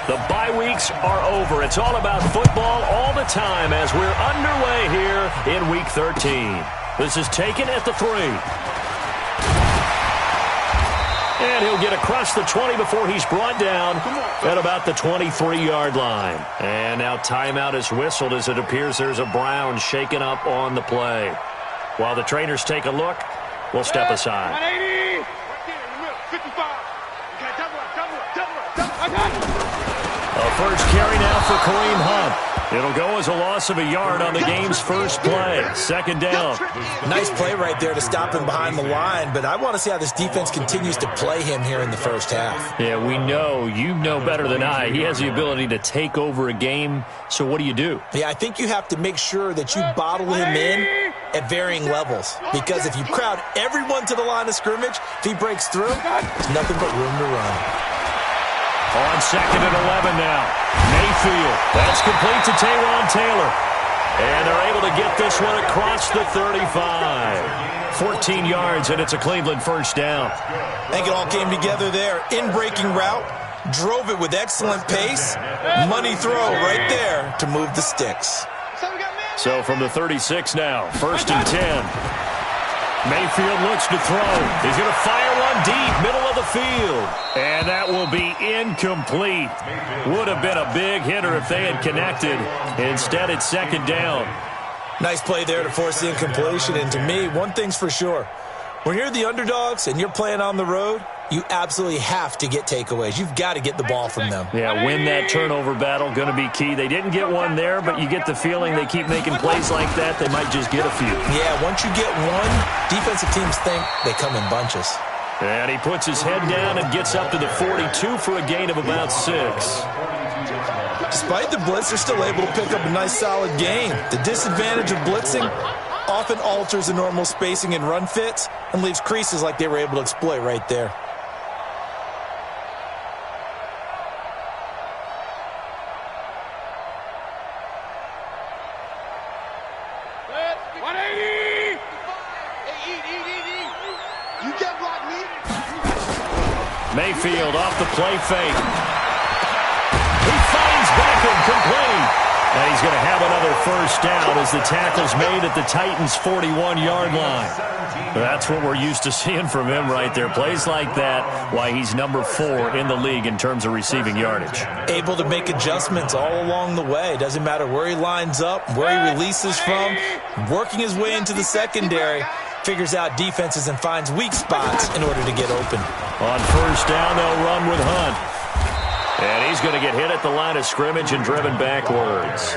The bye weeks are over. It's all about football all the time as we're underway here in Week 13. This is taken at the 3. And he'll get across the 20 before he's brought down at about the 23-yard line. And now timeout is whistled as it appears there's a Brown shaken up on the play. While the trainers take a look, we'll step aside. 180. 55. A first carry now for Kareem Hunt. It'll go as a loss of a yard on the game's first play. Second down. Nice play right there to stop him behind the line, but I want to see how this defense continues to play him here in the first half. Yeah, we know. You know better than I. He has the ability to take over a game, so what do you do? Yeah, I think you have to make sure that you bottle him in at varying levels, because if you crowd everyone to the line of scrimmage, if he breaks through, there's nothing but room to run. On second and 11 now. Mayfield. That's complete to Tayron Taylor. And they're able to get this one across the 35. 14 yards, and it's a Cleveland first down. I think it all came together there. In-breaking route. Drove it with excellent pace. Money throw right there to move the sticks. So from the 36 now, first and 10. Mayfield looks to throw. He's going to fire one deep, middle of the field. And that will be incomplete. Would have been a big hitter if they had connected. Instead, it's second down. Nice play there to force the incompletion. And to me, one thing's for sure. When you're the underdogs and you're playing on the road, you absolutely have to get takeaways. You've got to get the ball from them. Yeah, win that turnover battle, going to be key. They didn't get one there, but you get the feeling they keep making plays like that, they might just get a few. Yeah, once you get one, defensive teams think they come in bunches. And he puts his head down and gets up to the 42 for a gain of about 6. Despite the blitz, they're still able to pick up a nice solid gain. The disadvantage of blitzing often alters the normal spacing and run fits and leaves creases like they were able to exploit right there. Mayfield off the play fake. He finds Beckham complete. And he's going to have another first down as the tackle's made at the Titans' 41-yard line. That's what we're used to seeing from him right there. Plays like that, why he's number 4 in the league in terms of receiving yardage. Able to make adjustments all along the way. Doesn't matter where he lines up, where he releases from. Working his way into the secondary. Figures out defenses and finds weak spots in order to get open. On first down, they'll run with Hunt. And he's going to get hit at the line of scrimmage and driven backwards.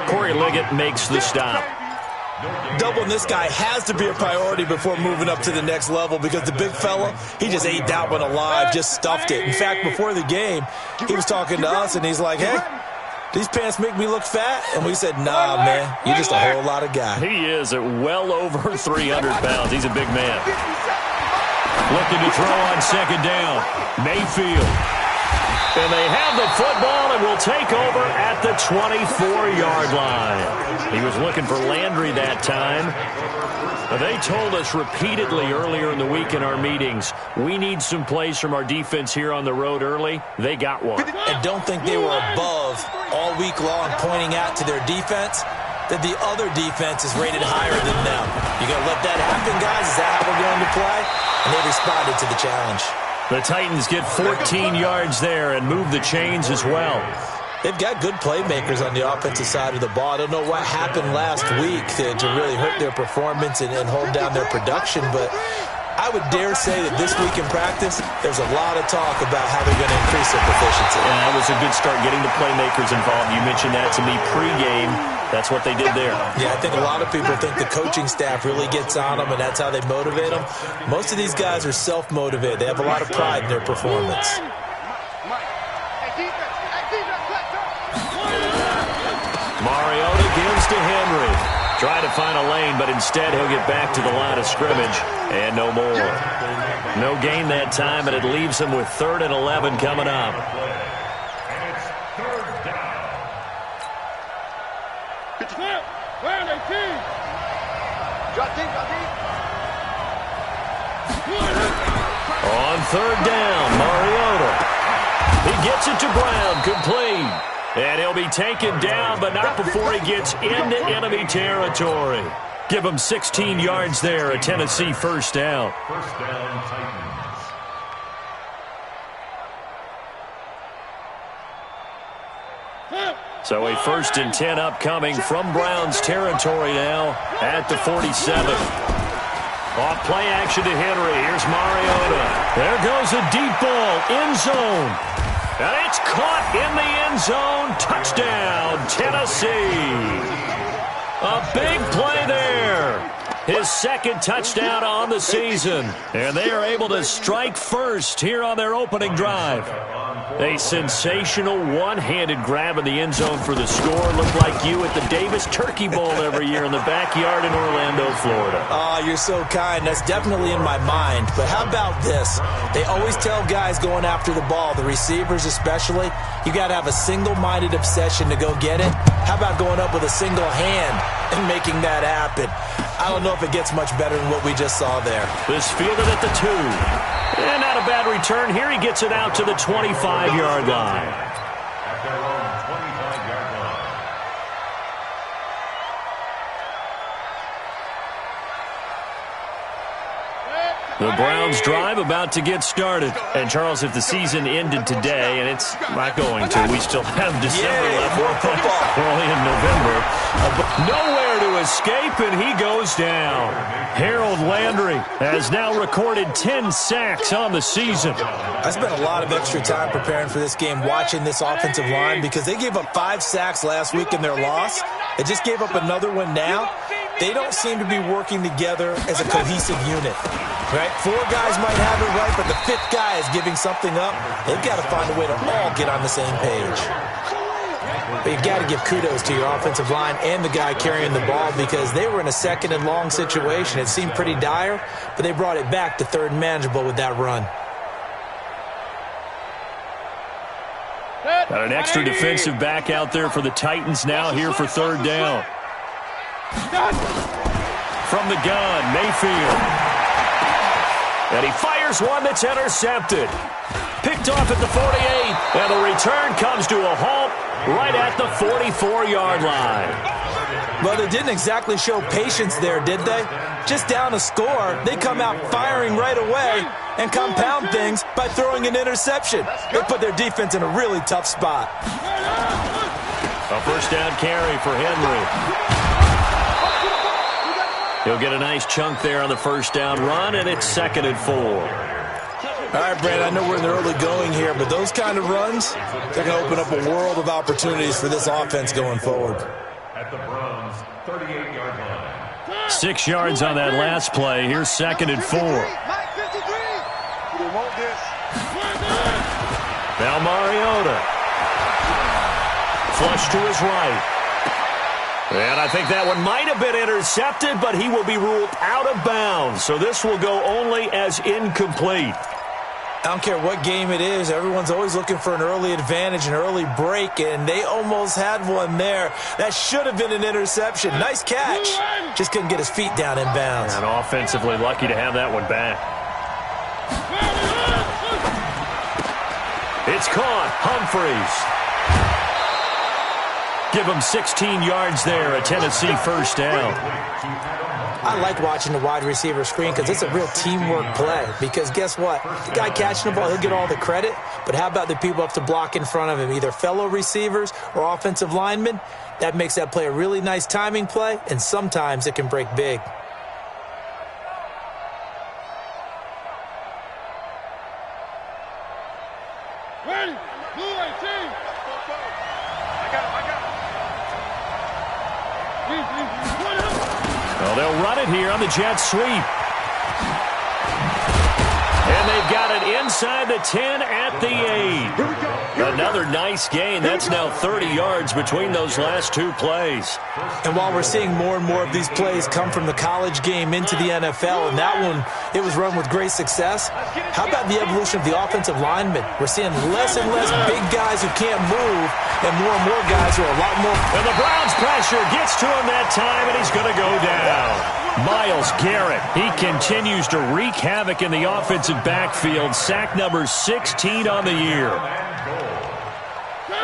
Corey Liggett makes the stop. Doubling this guy has to be a priority before moving up to the next level, because the big fella, he just ate that one alive, just stuffed it. In fact, before the game, he was talking to us, and he's like, hey, these pants make me look fat? And we said, nah, man, you're just a whole lot of guy. He is at well over 300 pounds. He's a big man. Looking to throw on second down. Mayfield. And they have the football and will take over at the 24-yard line. He was looking for Landry that time. They told us repeatedly earlier in the week in our meetings, we need some plays from our defense here on the road early. They got one. And don't think they were above all week long, pointing out to their defense that the other defense is rated higher than them. You going to let that happen, guys? Is that how we're going to play? And they responded to the challenge. The Titans get 14 yards there and move the chains as well. They've got good playmakers on the offensive side of the ball. I don't know what happened last week to really hurt their performance and hold down their production, but I would dare say that this week in practice, there's a lot of talk about how they're going to increase their proficiency. And that was a good start, getting the playmakers involved. You mentioned that to me pregame. That's what they did there. Yeah, I think a lot of people think the coaching staff really gets on them, and that's how they motivate them. Most of these guys are self-motivated. They have a lot of pride in their performance. Mariota gives to Henry. Try to find a lane, but instead he'll get back to the line of scrimmage. And no more. No gain that time, and it leaves him with 3rd and 11 coming up. On 3rd down, Mariota. He gets it to Brown, complete. And he'll be taken down, but not before he gets into enemy territory. Give him 16 yards there, a Tennessee first down. First down, Titans. So a 1st and 10 upcoming from Browns territory now at the 47. Off play action to Henry. Here's Mariota. There goes a deep ball, end zone. And it's caught in the end zone. Touchdown, Tennessee. A big play there. His 2nd touchdown on the season. And they are able to strike first here on their opening drive. A sensational one-handed grab in the end zone for the score. Looked like you at the Davis Turkey Bowl every year in the backyard in Orlando, Florida. Oh, you're so kind. That's definitely in my mind. But how about this? They always tell guys going after the ball, the receivers especially, you got to have a single-minded obsession to go get it. How about going up with a single hand and making that happen? I don't know if it gets much better than what we just saw there. This fielded at the 2. And not a bad return. Here he gets it out to the 25-yard line. At their own 25-yard line. The Browns drive about to get started. And, Charles, if the season ended today, and it's not going to, we still have December left. More football. We're only in November. Nowhere to escape, and he goes down. Harold Landry has now recorded 10 sacks on the season. I spent a lot of extra time preparing for this game watching this offensive line because they gave up 5 sacks last week in their loss. They just gave up another one now. They don't seem to be working together as a cohesive unit. Right? 4 guys might have it right, but the 5th guy is giving something up. They've got to find a way to all get on the same page. But you've got to give kudos to your offensive line and the guy carrying the ball because they were in a 2nd and long situation. It seemed pretty dire, but they brought it back to 3rd and manageable with that run. Got an extra defensive back out there for the Titans now here for 3rd down. From the gun, Mayfield. And he fires one that's intercepted. Picked off at the 48, and the return comes to a halt right at the 44-yard line. Well, they didn't exactly show patience there, did they? Just down a score, they come out firing right away and compound things by throwing an interception. They put their defense in a really tough spot. A 1st down carry for Henry. He'll get a nice chunk there on the 1st down run, and it's 2nd and 4. All right, Brandon, I know we're in the early going here, but those kind of runs, they're going to open up a world of opportunities for this offense going forward. At the Browns' 38-yard line. 6 yards on that last play. Here's 2nd and 4. Now Mariota. Flush to his right. And I think that one might have been intercepted, but he will be ruled out of bounds. So this will go only as incomplete. I don't care what game it is. Everyone's always looking for an early advantage, an early break, and they almost had one there. That should have been an interception. Nice catch. Just couldn't get his feet down in bounds. And offensively lucky to have that one back. It's caught. Humphreys. Give him 16 yards there, a Tennessee 1st down. I like watching the wide receiver screen because it's a real teamwork play. Because guess what? The guy catching the ball, he'll get all the credit. But how about the people up to block in front of him, either fellow receivers or offensive linemen? That makes that play a really nice timing play, and sometimes it can break big. Ready? Blue 18. Well, they'll run it here on the jet sweep. And they've got it inside the 10 at the 8. Another nice gain. That's now 30 yards between those last 2 plays. And while we're seeing more and more of these plays come from the college game into the NFL, and that one, it was run with great success, how about the evolution of the offensive linemen? We're seeing less and less big guys who can't move and more guys who are a lot more. And the Browns pressure gets to him that time, and he's going to go down. Myles Garrett, he continues to wreak havoc in the offensive backfield. Sack number 16 on the year.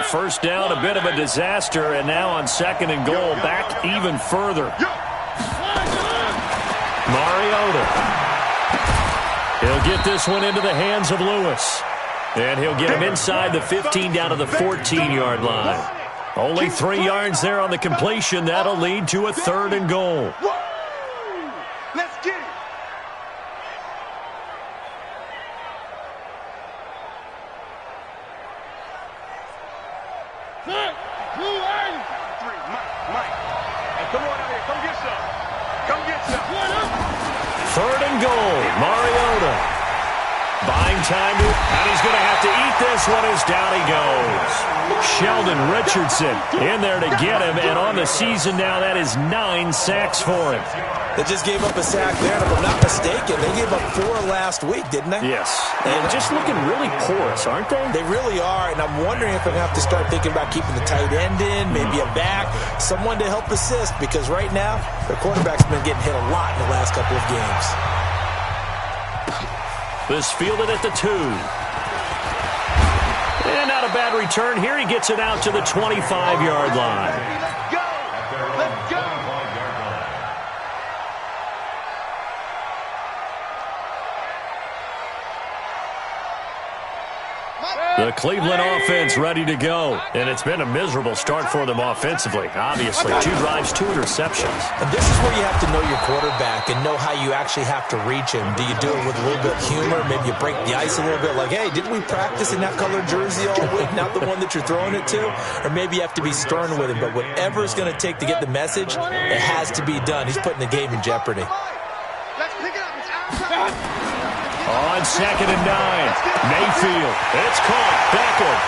First down, a bit of a disaster, and now on 2nd and goal, back even further. Mariota. He'll get this one into the hands of Lewis. And he'll get him inside the 15 down to the 14-yard line. Only 3 yards there on the completion. That'll lead to a 3rd and goal. Let's get it. Mike. Hey, come on out here. Come get some. Come get some. 3rd and goal. Mariota. Buying time to, and he's going to have to eat this one as down he goes. Sheldon Richardson in there to get him, and on the season now, that is 9 sacks for him. They just gave up a sack there, and if I'm not mistaken, they gave up 4 last week, didn't they? Yes. And just looking really porous, aren't they? They really are, and I'm wondering if they're going to have to start thinking about keeping the tight end in, maybe a back, someone to help assist, because right now, their quarterback's been getting hit a lot in the last couple of games. This fielded at the 2. And not a bad return here. He gets it out to the 25-yard line. Let's go. Let's go. The Cleveland offense ready to go. And it's been a miserable start for them offensively. Obviously, 2 drives, 2 interceptions. And this is where you have to know your quarterback and know how you actually have to reach him. Do you do it with a little bit of humor? Maybe you break the ice a little bit like, hey, didn't we practice in that colored jersey all week, not the one that you're throwing it to? Or maybe you have to be stern with him. But whatever it's going to take to get the message, it has to be done. He's putting the game in jeopardy. Let's pick it up. It's outside. On 2nd and 9, Mayfield. It's caught. Beckham.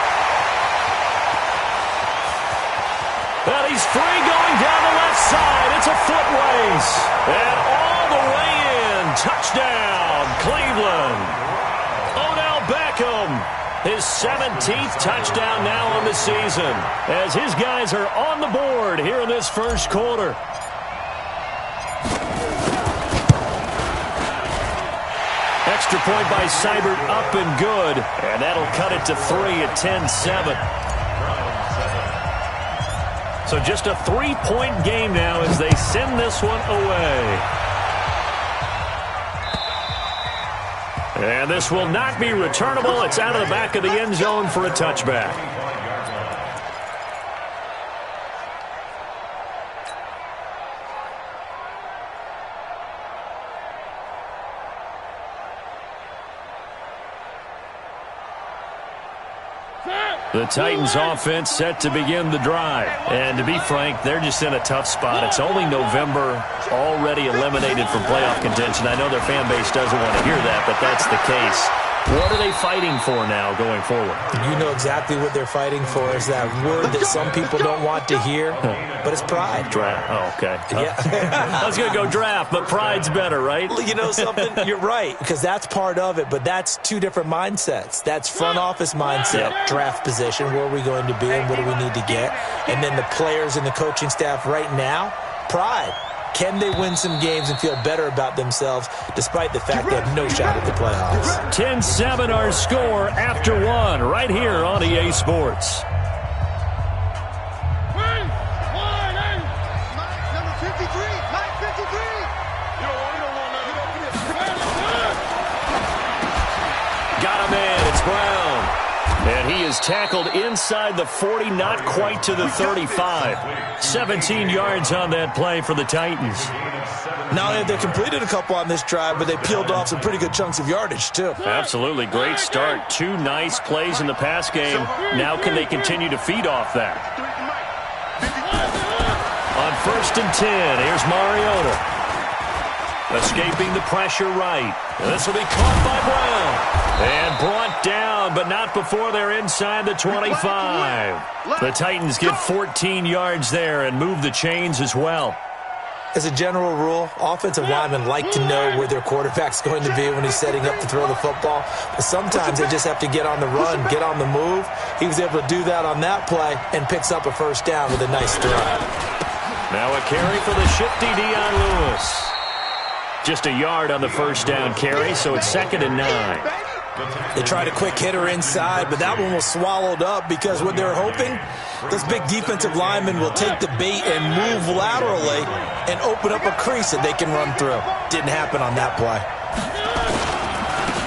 But he's free going down the left side. It's a foot race. And all the way in. Touchdown, Cleveland. Odell Beckham. His 17th touchdown now on the season, as his guys are on the board here in this first quarter. Extra point by Seibert, up and good. And that'll cut it to 3 at 10-7. So just a 3-point game now as they send this one away. And this will not be returnable. It's out of the back of the end zone for a touchback. The Titans offense set to begin the drive. And to be frank, they're just in a tough spot. It's only November, already eliminated from playoff contention. I know their fan base doesn't want to hear that, but that's the case. What are they fighting for now going forward? You know exactly what they're fighting for is that word that some people don't want to hear, but it's pride. Draft. Oh, okay. Yeah. I was going to go draft, but pride's better, right? You know something? You're right, because that's part of it, but that's 2 different mindsets. That's front office mindset, draft position, where are we going to be and what do we need to get? And then the players and the coaching staff right now, pride. Can they win some games and feel better about themselves despite the fact they have no shot at the playoffs? 10-7 our score after 1 right here on EA Sports. Number 53. Mike 53. You don't want Got a man. It's Brown. And he is tackled inside the 40, not quite to the 35. 17 yards on that play for the Titans. Not only have they completed a couple on this drive, but they peeled off some pretty good chunks of yardage, too. Absolutely. Great start. 2 nice plays in the pass game. Now can they continue to feed off that? On 1st and 10, here's Mariota. Escaping the pressure right. This will be caught by Brown. And brought down, but not before they're inside the 25. The Titans get 14 yards there and move the chains as well. As a general rule, offensive linemen like to know where their quarterback's going to be when he's setting up to throw the football. But sometimes they just have to get on the run, get on the move. He was able to do that on that play and picks up a first down with a nice throw. Now a carry for the shifty Dion Lewis. Just a yard on the first down carry, so it's 2nd and 9. They tried a quick hitter inside, but that one was swallowed up because what they're hoping, those big defensive linemen will take the bait and move laterally and open up a crease that they can run through. Didn't happen on that play.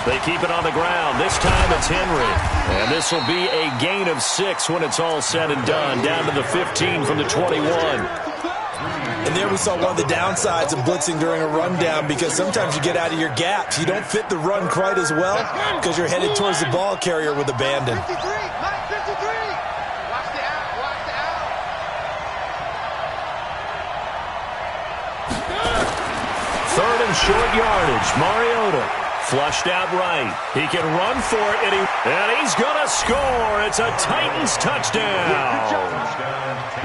They keep it on the ground. This time it's Henry. And this will be a gain of 6 when it's all said and done. Down to the 15 from the 21. And there we saw one of the downsides of blitzing during a rundown, because sometimes you get out of your gaps. You don't fit the run quite as well because you're headed towards the ball carrier with abandon. 53, Mike 53. Watch the out, watch the out. Third and short yardage. Mariota flushed out right. He can run for it, and he's going to score. It's a Titans touchdown.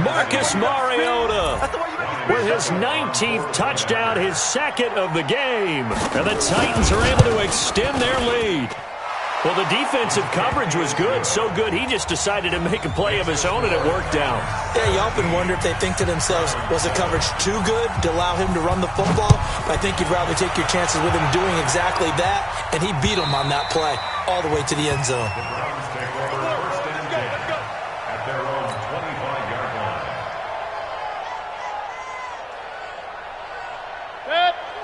Marcus Mariota with his 19th touchdown, his second of the game. And the Titans are able to extend their lead. Well, the defensive coverage was good, so good he just decided to make a play of his own, and it worked out. Yeah, you often wonder if they think to themselves, was the coverage too good to allow him to run the football? But I think you'd rather take your chances with him doing exactly that, and he beat him on that play all the way to the end zone. At their own 25-yard line.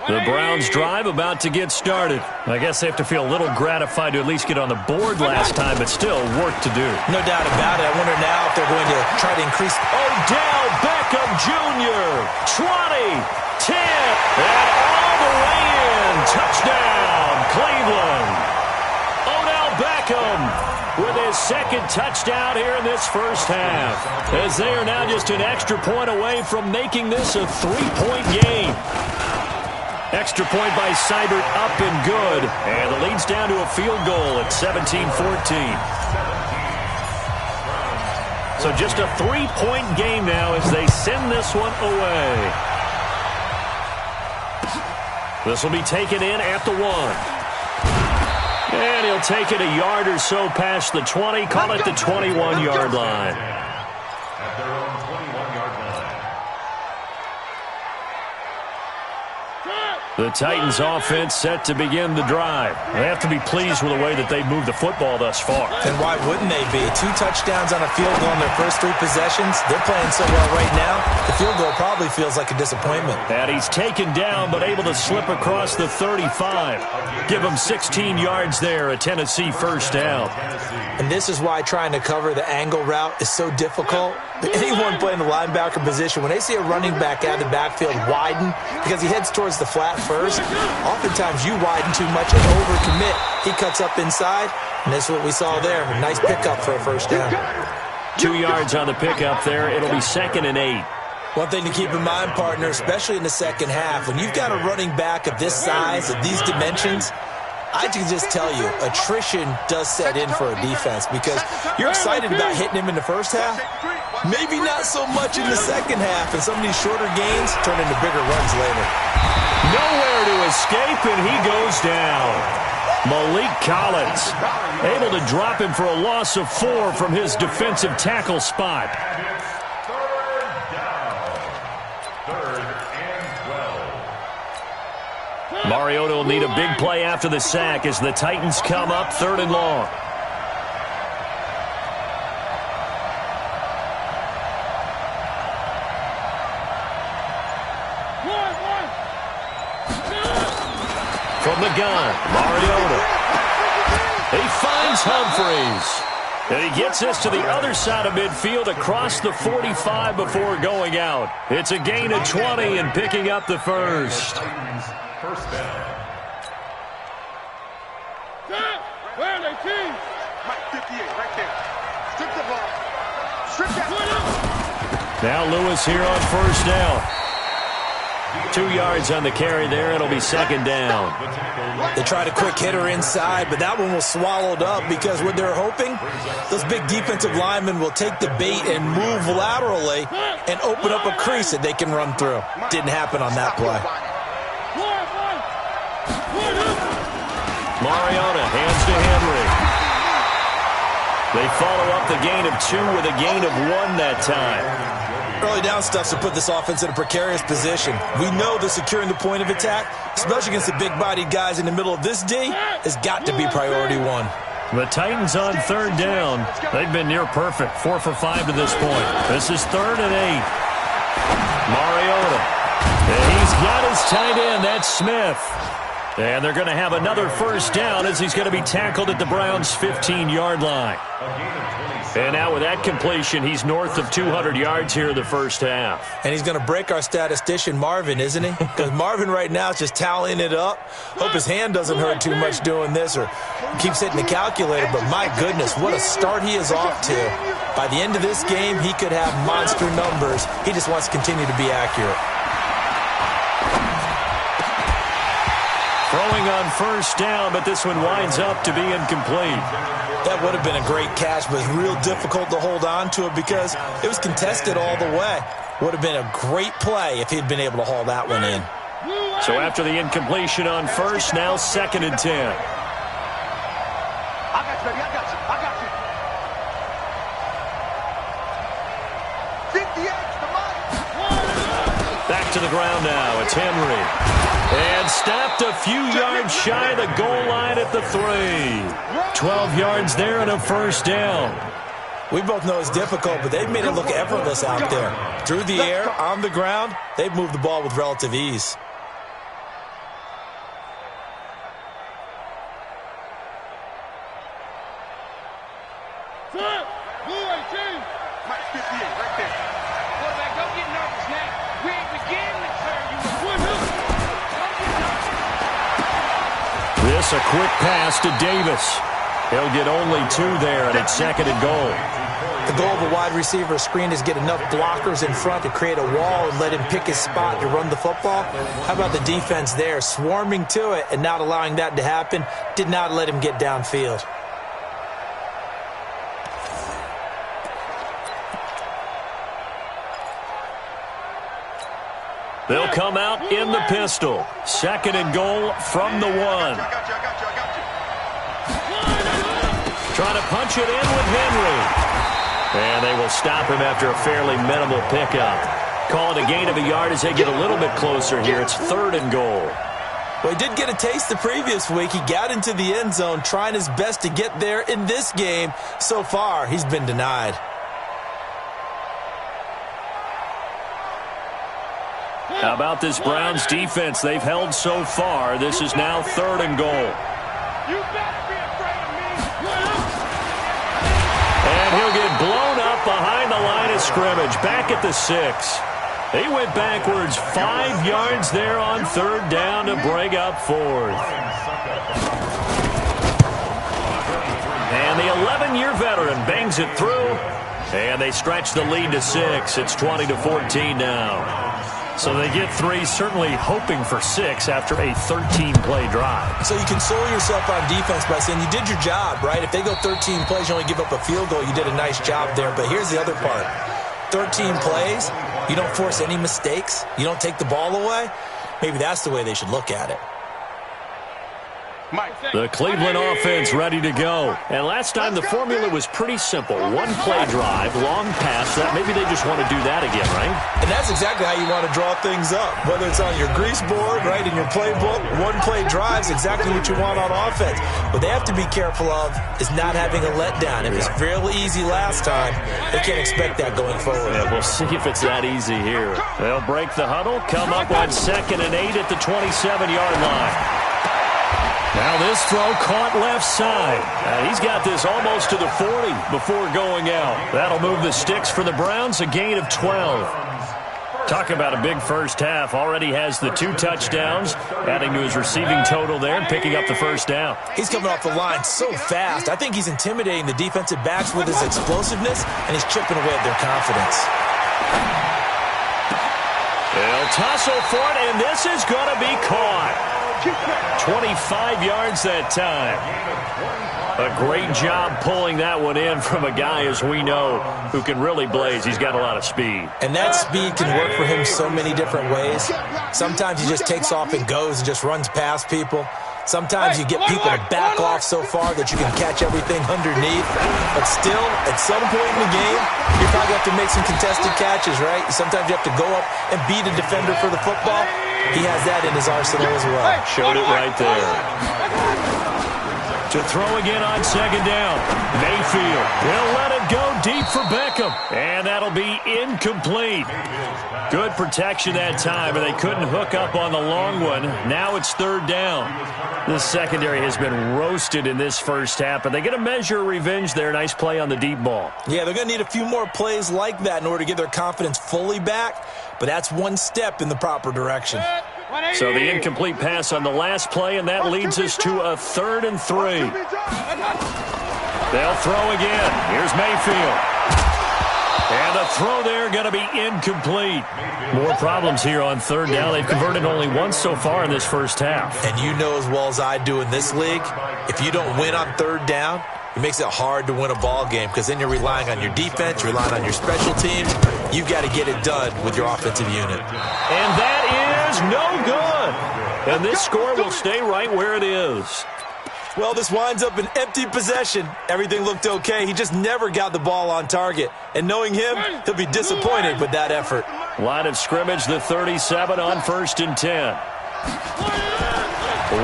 The Browns drive about to get started. I guess they have to feel a little gratified to at least get on the board last time, but still work to do. No doubt about it. I wonder now if they're going to try to increase. Odell Beckham Jr., 20, 10, and all the way in. Touchdown, Cleveland. Odell Beckham with his second touchdown here in this first half, as they are now just an extra point away from making this a 3-point game. Extra point by Seibert, up and good. And the lead's down to a field goal at 17-14. So just a 3-point game now as they send this one away. This will be taken in at the 1. And he'll take it a yard or so past the 20, call it the 21-yard line. At their own 21-yard line. The Titans offense set to begin the drive. They have to be pleased with the way that they've moved the football thus far. And why wouldn't they be? 2 touchdowns on a field goal in their first 3 possessions. They're playing so well right now, the field goal probably feels like a disappointment. And he's taken down, but able to slip across the 35. Give him 16 yards there, a Tennessee first down. And this is why trying to cover the angle route is so difficult. Anyone playing the linebacker position, when they see a running back out of the backfield widen, because he heads towards the flat first, oftentimes you widen too much and overcommit. He cuts up inside, and that's what we saw there. A nice pickup for a first down. 2 yards on the pickup there. It'll be 2nd and 8. One thing to keep in mind, partner, especially in the second half, when you've got a running back of this size, of these dimensions, I can just tell you, attrition does set in for a defense, because you're excited about hitting him in the first half, maybe not so much in the second half, and some of these shorter gains turn into bigger runs later. Nowhere to escape, and he goes down. Malik Collins able to drop him for a loss of 4 from his defensive tackle spot. Mariota will need a big play after the sack as the Titans come up 3rd and long. From the gun, Mariota. He finds Humphreys. And he gets this to the other side of midfield across the 45 before going out. It's a gain of 20 and picking up the first. First down. Where are they, team? Mike 58, right there. Strip the ball. Strip that. Now Lewis here on first down. 2 yards on the carry there. It'll be 2nd down. They tried a quick hitter inside, but that one was swallowed up because what they're hoping, those big defensive linemen will take the bait and move laterally and open up a crease that they can run through. Didn't happen on that play. Mariota hands to Henry. They follow up the gain of 2 with a gain of 1 that time. Early down stuff to put this offense in a precarious position. We know that securing the point of attack, especially against the big-bodied guys in the middle of this D, has got to be priority one. The Titans on third down. They've been near perfect, 4 for 5 to this point. This is 3rd and 8. Mariota. And he's got his tight end. That's Smith. And they're going to have another first down as he's going to be tackled at the Browns' 15-yard line. And now with that completion, he's north of 200 yards here in the first half. And he's going to break our statistician, Marvin, isn't he? Because Marvin right now is just tallying it up. Hope his hand doesn't hurt too much doing this or keeps hitting the calculator. But my goodness, what a start he is off to. By the end of this game, he could have monster numbers. He just wants to continue to be accurate. Throwing on first down, but this one winds up to be incomplete. That would have been a great catch, but it's real difficult to hold on to it because it was contested all the way. Would have been a great play if he'd been able to haul that one in. So after the incompletion on first, now 2nd and 10. I got you, baby. I got you. I got you. 58 to Mike. Back to the ground now. It's Henry. And stopped a few yards shy of the goal line at the 3. 12 yards there and a first down. We both know it's difficult, but they've made it look effortless out there. Through the air, on the ground, they've moved the ball with relative ease. Mike 58 right there. Quarterback, don't get nervous now. We ain't beginning to turn you. This a quick pass to Davis. He'll get only 2 there, and it's 2nd and goal. The goal of a wide receiver screen is get enough blockers in front to create a wall and let him pick his spot to run the football. How about the defense there, swarming to it and not allowing that to happen? Did not let him get downfield. They'll come out in the pistol. 2nd and goal from the 1. I got you. Trying to punch it in with Henry. And they will stop him after a fairly minimal pickup. Call it a gain of a yard as they get a little bit closer here. It's 3rd and goal. Well, he did get a taste the previous week. He got into the end zone trying his best to get there in this game. So far, he's been denied. How about this Browns defense they've held so far? This is now 3rd and goal. You better be afraid of me. And he'll get blown up behind the line of scrimmage. Back at the 6. They went backwards 5 yards there on 3rd down to bring up 4th. And the 11-year veteran bangs it through. And they stretch the lead to 6. It's 20-14 now. So they get 3, certainly hoping for 6 after a 13-play drive. So you console yourself on defense by saying you did your job, right? If they go 13 plays, you only give up a field goal, you did a nice job there. But here's the other part. 13 plays, you don't force any mistakes, you don't take the ball away. Maybe that's the way they should look at it. The Cleveland offense ready to go. And last time the formula was pretty simple. 1-play drive, long pass. That maybe they just want to do that again, right? And that's exactly how you want to draw things up. Whether it's on your grease board, right, in your playbook, 1-play drive is exactly what you want on offense. What they have to be careful of is not having a letdown. It was fairly easy last time. They can't expect that going forward. Yeah, we'll see if it's that easy here. They'll break the huddle, come up on 2nd and 8 at the 27-yard line. Now this throw caught left side. He's got this almost to the 40 before going out. That'll move the sticks for the Browns, a gain of 12. Talk about a big first half. Already has the 2 touchdowns, adding to his receiving total there and picking up the first down. He's coming off the line so fast. I think he's intimidating the defensive backs with his explosiveness, and he's chipping away at their confidence. They'll tussle for it, and this is going to be caught. 25 yards that time. A great job pulling that one in from a guy, as we know, who can really blaze. He's got a lot of speed. And that speed can work for him so many different ways. Sometimes he just takes off and goes and just runs past people. Sometimes you get people to back off so far that you can catch everything underneath. But still, at some point in the game, you probably have to make some contested catches, right? Sometimes you have to go up and beat a defender for the football. He has that in his arsenal as well. Showed it right there. To throw again on second down. Mayfield will let it go deep for Beckham. And that'll be incomplete. Good protection that time, and they couldn't hook up on the long one. Now it's third down. The secondary has been roasted in this first half, but they get a measure of revenge there. Nice play on the deep ball. Yeah, they're going to need a few more plays like that in order to get their confidence fully back, but that's one step in the proper direction. So the incomplete pass on the last play, and that leads us to a 3rd and 3. They'll throw again. Here's Mayfield. And the throw there going to be incomplete. More problems here on third down. They've converted only once so far in this first half. And you know as well as I do in this league, if you don't win on third down, it makes it hard to win a ball game because then you're relying on your defense, you're relying on your special teams. You've got to get it done with your offensive unit. And that is no good. And this score will stay right where it is. Well, this winds up an empty possession. Everything looked okay. He just never got the ball on target. And knowing him, he'll be disappointed with that effort. Line of scrimmage, the 37 on 1st and 10.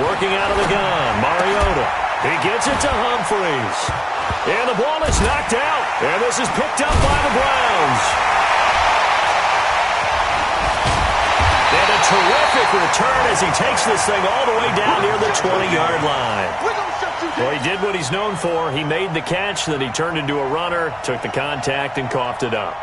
Working out of the gun, Mariota. He gets it to Humphries. And the ball is knocked out. And this is picked up by the Browns. And a terrific return as he takes this thing all the way down near the 20-yard line. Well, he did what he's known for. He made the catch, then he turned into a runner, took the contact, and coughed it up.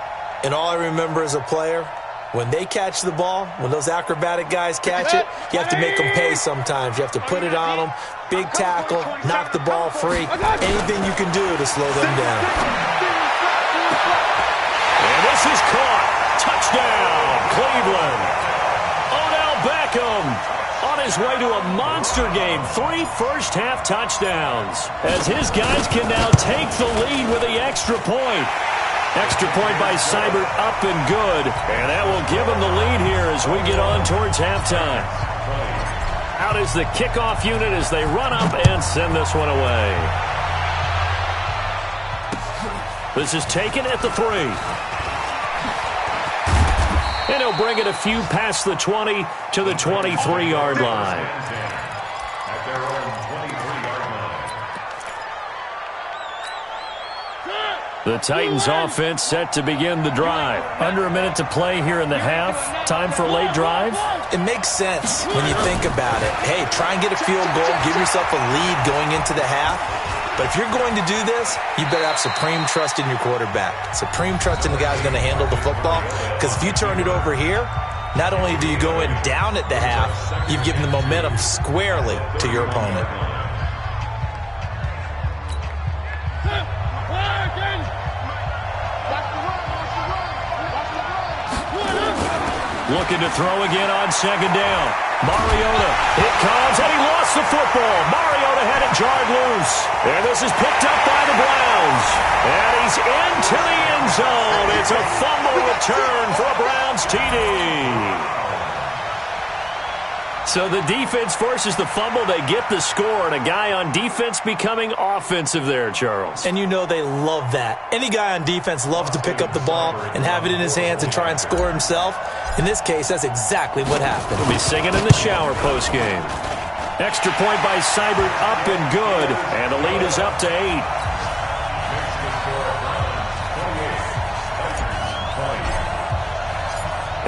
And all I remember as a player, when they catch the ball, when those acrobatic guys catch it, you have to make them pay sometimes. You have to put it on them, big tackle, knock the ball free, anything you can do to slow them down. And this is caught. Touchdown, Cleveland. Odell Beckham on his way to a monster game. 3 first-half touchdowns as his guys can now take the lead with the extra point. Extra point by Seibert, up and good. And that will give him the lead here as we get on towards halftime. Out is the kickoff unit as they run up and send this one away. This is taken at the 3. And he'll bring it a few past the 20 to the 23-yard line. At their own 23-yard line. The Titans offense set to begin the drive. Under a minute to play here in the half. Time for a late drive. It makes sense when you think about it. Hey, try and get a field goal, give yourself a lead going into the half. But if you're going to do this, you better have supreme trust in your quarterback. Supreme trust in the guy who's going to handle the football. Because if you turn it over here, not only do you go in down at the half, you've given the momentum squarely to your opponent. Looking to throw again on second down. Mariota, it comes, and he lost the football. Mariota had it jarred loose. And this is picked up by the Browns. And he's into the end zone. It's a fumble return for a Browns TD. So the defense forces the fumble. They get the score, and a guy on defense becoming offensive there, Charles. And you know they love that. Any guy on defense loves to pick up the ball and have it in his hands and try and score himself. In this case, that's exactly what happened. He'll be singing in the shower postgame. Extra point by Seibert, up and good. And the lead is up to 8.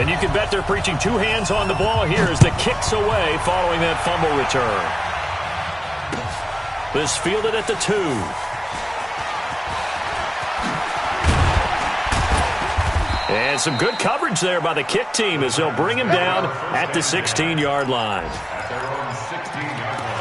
And you can bet they're preaching 2 hands on the ball here as the kick's away following that fumble return. This fielded at the 2. And some good coverage there by the kick team as they'll bring him down at the 16-yard line. At their own 16-yard line.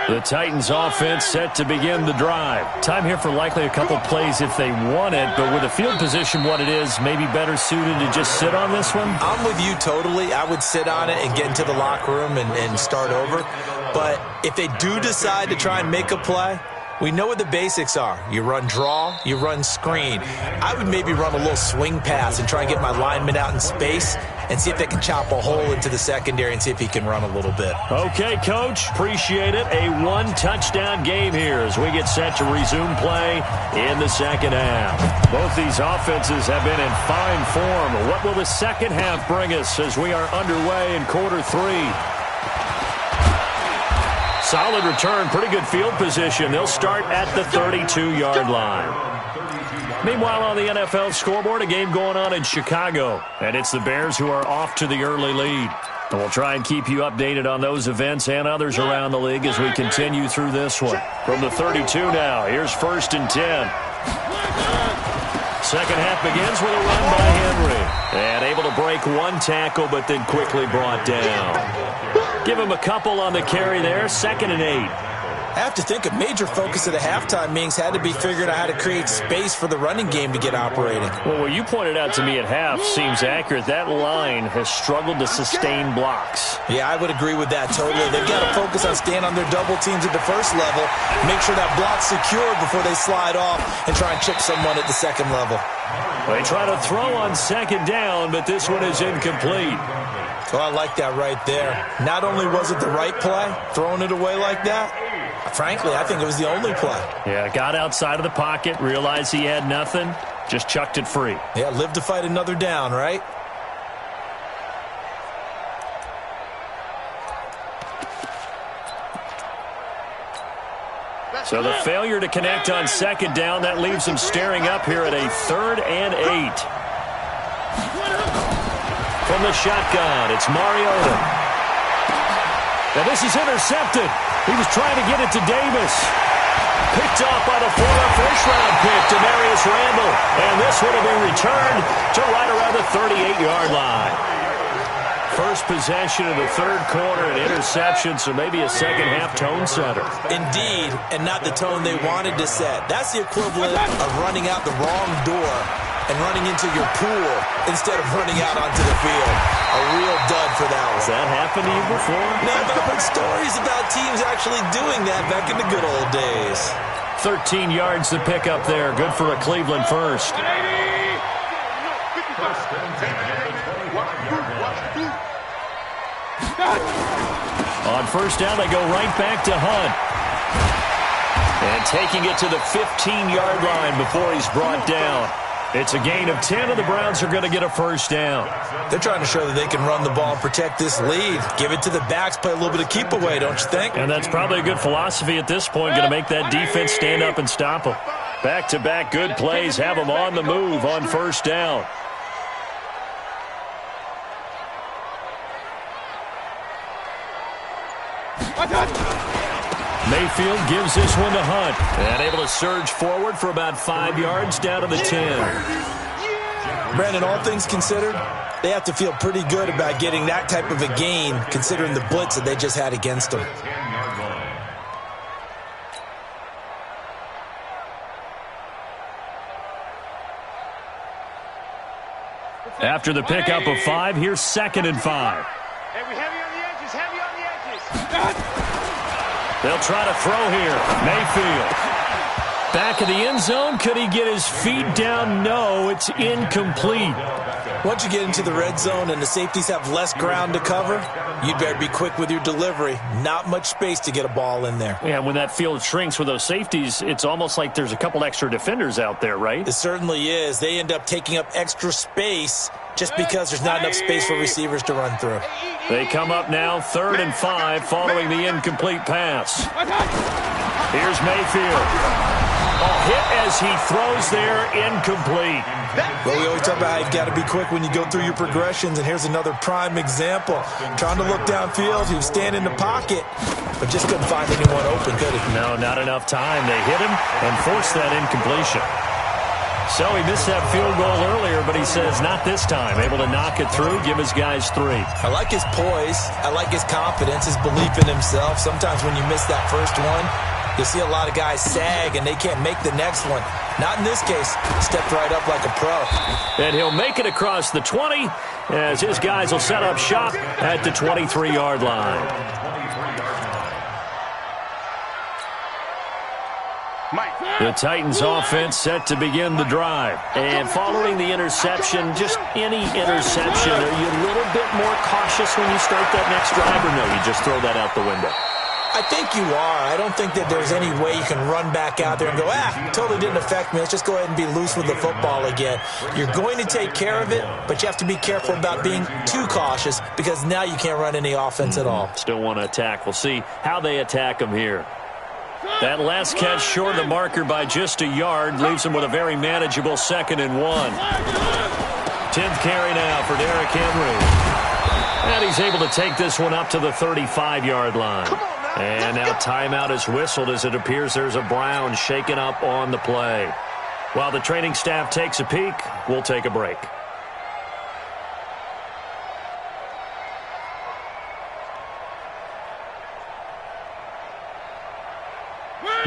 The Titans offense set to begin the drive. Time here for likely a couple plays if they want it, but with the field position what it is, maybe better suited to just sit on this one? I'm with you totally. I would sit on it and get into the locker room and start over. But if they do decide to try and make a play, We know what the basics are. You run draw, you run screen. I would maybe run a little swing pass and try and get my lineman out in space and see if they can chop a hole into the secondary and see if he can run a little bit. Okay, Coach. Appreciate it. A one-touchdown game here as we get set to resume play in the second half. Both these offenses have been in fine form. What will the second half bring us as we are underway in quarter three? Solid return, pretty good field position. They'll start at the 32-yard line. Meanwhile, on the NFL scoreboard, a game going on in Chicago. And it's the Bears who are off to the early lead. And we'll try and keep you updated on those events and others around the league as we continue through this one. From the 32 now, here's 1st and 10. Second half begins with a run by Henry. And able to break one tackle, but then quickly brought down. Give him a couple on the carry there. 2nd and 8. I have to think a major focus of the halftime meetings had to be figuring out how to create space for the running game to get operating. Well, what you pointed out to me at half seems accurate. That line has struggled to sustain blocks. Yeah, I would agree with that totally. They've got to focus on staying on their double teams at the first level, make sure that block's secured before they slide off and try and chip someone at the second level. They try to throw on 2nd down, but this one is incomplete. Oh, I like that right there. Not only was it the right play, throwing it away like that, frankly, I think it was the only play. Yeah, got outside of the pocket, realized he had nothing, just chucked it free. Yeah, live to fight another down, right? So the failure to connect on 2nd down, that leaves him staring up here at a 3rd and 8. From the shotgun, it's Mariota. Now this is intercepted. He was trying to get it to Davis. Picked off by the former first-round pick, Demarius Randall. And this one will be returned to right around the 38-yard line. First possession of the third quarter, an interception, so maybe a second-half tone setter. Indeed, and not the tone they wanted to set. That's the equivalent of running out the wrong door and running into your pool instead of running out onto the field. A real dud for that one. Has that happened to you before? No, but I've heard stories about teams actually doing that back in the good old days. 13 yards to pick up there. Good for a Cleveland first. On 1st down, they go right back to Hunt. And taking it to the 15-yard line before he's brought down. It's a gain of 10, and the Browns are going to get a 1st down. They're trying to show that they can run the ball and protect this lead. Give it to the backs, play a little bit of keep away, don't you think? And that's probably a good philosophy at this point, going to make that defense stand up and stop them. Back-to-back good plays have them on the move on 1st down. Mayfield gives this one to Hunt. And able to surge forward for about 5 yards down to the 10. Brandon, all things considered, they have to feel pretty good about getting that type of a gain considering the blitz that they just had against them. After the pickup of 5, here's 2nd and 5. Hey, we heavy on the edges, heavy on the edges. They'll try to throw here. Mayfield. Back of the end zone. Could he get his feet down? No, it's incomplete. Once you get into the red zone and the safeties have less ground to cover, you'd better be quick with your delivery. Not much space to get a ball in there. Yeah, when that field shrinks with those safeties, it's almost like there's a couple extra defenders out there, right? It certainly is. They end up taking up extra space just because there's not enough space for receivers to run through. They come up now 3rd and 5 following the incomplete pass. Here's Mayfield. A hit as he throws there, incomplete. Well, we always talk about how you've got to be quick when you go through your progressions, and here's another prime example. Trying to look downfield, he was standing in the pocket, but just couldn't find anyone open, could he? No, not enough time. They hit him and forced that incompletion. So he missed that field goal earlier, but he says not this time. Able to knock it through, give his guys 3. I like his poise. I like his confidence, his belief in himself. Sometimes when you miss that first one, you'll see a lot of guys sag, and they can't make the next one. Not in this case. Stepped right up like a pro. And he'll make it across the 20 as his guys will set up shop at the 23-yard line. The Titans offense set to begin the drive. And following the interception, just any interception, are you a little bit more cautious when you start that next drive, or no, you just throw that out the window? I think you are. I don't think that there's any way you can run back out there and go, totally didn't affect me. Let's just go ahead and be loose with the football again. You're going to take care of it, but you have to be careful about being too cautious because now you can't run any offense at all. Still want to attack. We'll see how they attack them here. That last catch short of the marker by just a yard leaves him with a very manageable 2nd and 1. 10th carry now for Derrick Henry. And he's able to take this one up to the 35-yard line. And now timeout is whistled as it appears there's a Brown shaken up on the play. While the training staff takes a peek, we'll take a break.